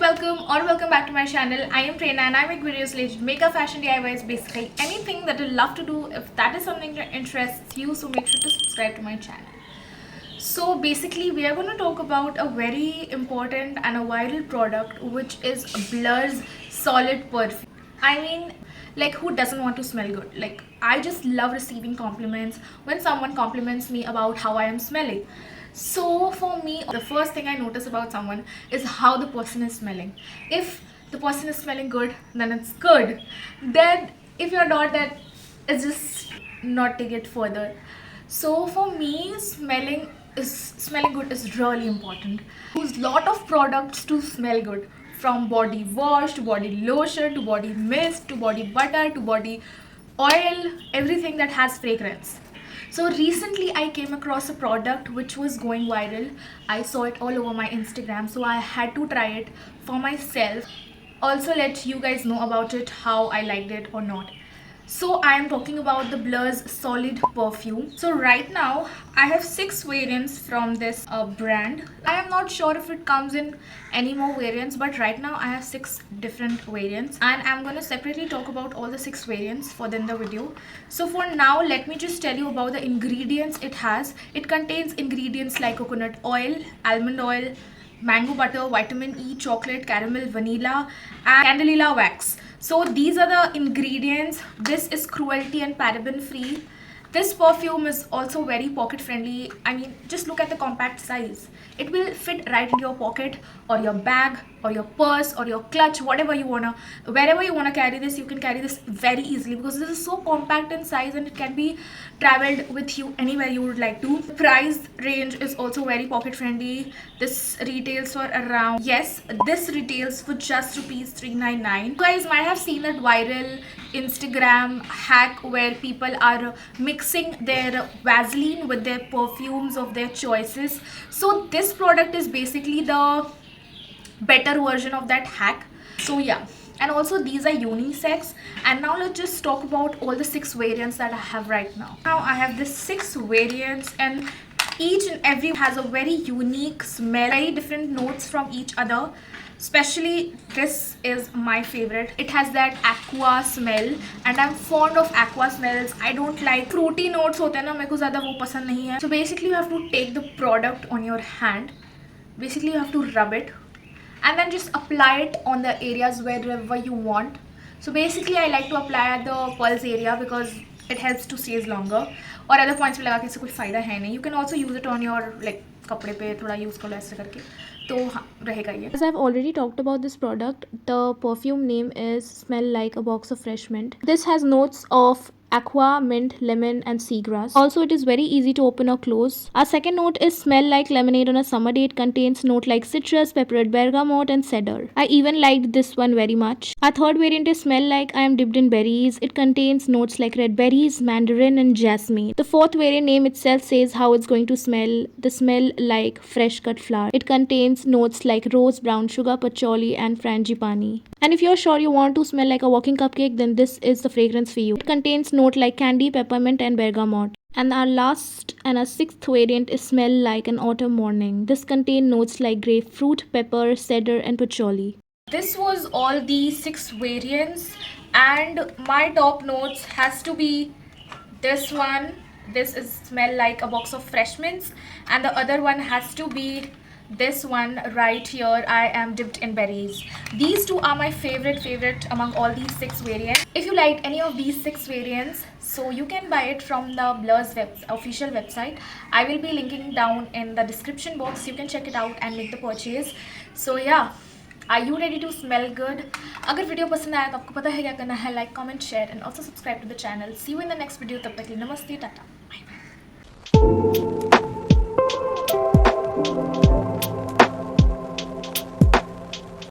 welcome back to my channel. I am Prerna and I make videos related to makeup, fashion, DIYs, basically anything that you love to do. If that is something that interests you, so make sure to subscribe to my channel. So basically we are going to talk about a very important and a viral product, which is Blur's Solid Perfume. I mean, like, who doesn't want to smell good? Like, I just love receiving compliments when someone compliments me about how I am smelling. So for me, the first thing I notice about someone is how the person is smelling. If the person is smelling good, then it's good. Then if you're not, then it's just not take it further. So for me, smelling good is really important. I use lot of products to smell good, from body wash to body lotion to body mist to body butter to body oil, everything that has fragrance. So recently I came across a product which was going viral. I saw it all over my Instagram, so I had to try it for myself. Also let you guys know about it, how I liked it or not. So I am talking about the Blur's Solid Perfume. So right now I have 6 variants from this brand. I am not sure if it comes in any more variants, but right now I have 6 different variants and I'm going to separately talk about all the 6 variants for the video. So for now, let me just tell you about the ingredients it has. It contains ingredients like coconut oil, almond oil, mango butter, vitamin E, chocolate, caramel, vanilla and candelilla wax. So these are the ingredients. This is cruelty and paraben free. This perfume is also very pocket friendly. I mean, just look at the compact size. It will fit right into your pocket or your bag or your purse or your clutch, whatever you wanna, wherever you wanna carry this, you can carry this very easily because this is so compact in size and it can be traveled with you anywhere you would like to. The price range is also very pocket friendly. This retails for around, yes, this retails for just rupees 399. You guys might have seen that viral Instagram hack where people are mixing their Vaseline with their perfumes of their choices. So this product is basically the better version of that hack. So yeah, and also these are unisex. And now let's just talk about all the 6 variants that I have right now. Now I have the 6 variants and each and every has a very unique smell, very different notes from each other. Especially this is my favorite. It has that aqua smell and I'm fond of aqua smells. I don't like fruity notes होते हैं ना, मेरे को ज़्यादा वो पसंद नहीं है. So basically you have to take the product on your hand. Basically you have to rub it and then just apply it on the areas wherever you want. So basically I like to apply at the pulse area because it helps to stays longer. और other points पे लगा के इससे कोई फ़ायदा है नहीं. You can also use it on your like कपड़े पे थोड़ा यूज़ करो ऐसे करके, तो हाँ रहेगा ये. As I've already talked about this product, the perfume name is Smell Like a Box of Fresh Mint. This has notes of aqua, mint, lemon and seagrass. Also it is very easy to open or close. Our second note is Smell Like Lemonade on a Summer Day. It contains note like citrus, pepperwood, bergamot and cedar. I even liked this one very much. Our third variant is Smell Like I Am Dipped in Berries. It contains notes like red berries, mandarin and jasmine. The fourth variant name itself says how it's going to smell. The smell like fresh cut flower. It contains notes like rose, brown sugar, patchouli and frangipani. And if you're sure you want to smell like a walking cupcake, then this is the fragrance for you. It contains note like candy, peppermint and bergamot. And our last and our 6th variant is Smell Like an Autumn Morning. This contains notes like grapefruit, pepper, cedar and patchouli. This was all the 6 variants and my top notes has to be this one. This is Smell Like a Box of Fresh Mints and the other one has to be this one right here, I Am Dipped in Berries. These two are my favorite among all these 6 variants. If you liked any of these 6 variants, so you can buy it from the Blur's official website. I will be linking down in the description box. You can check it out and make the purchase. So yeah, are you ready to smell good? अगर video पसंद आया तो आपको पता है क्या करना है. Like, comment, share and also subscribe to the channel. See you in the next video. तब तक के लिए नमस्ते, टाटा, बाय बाय.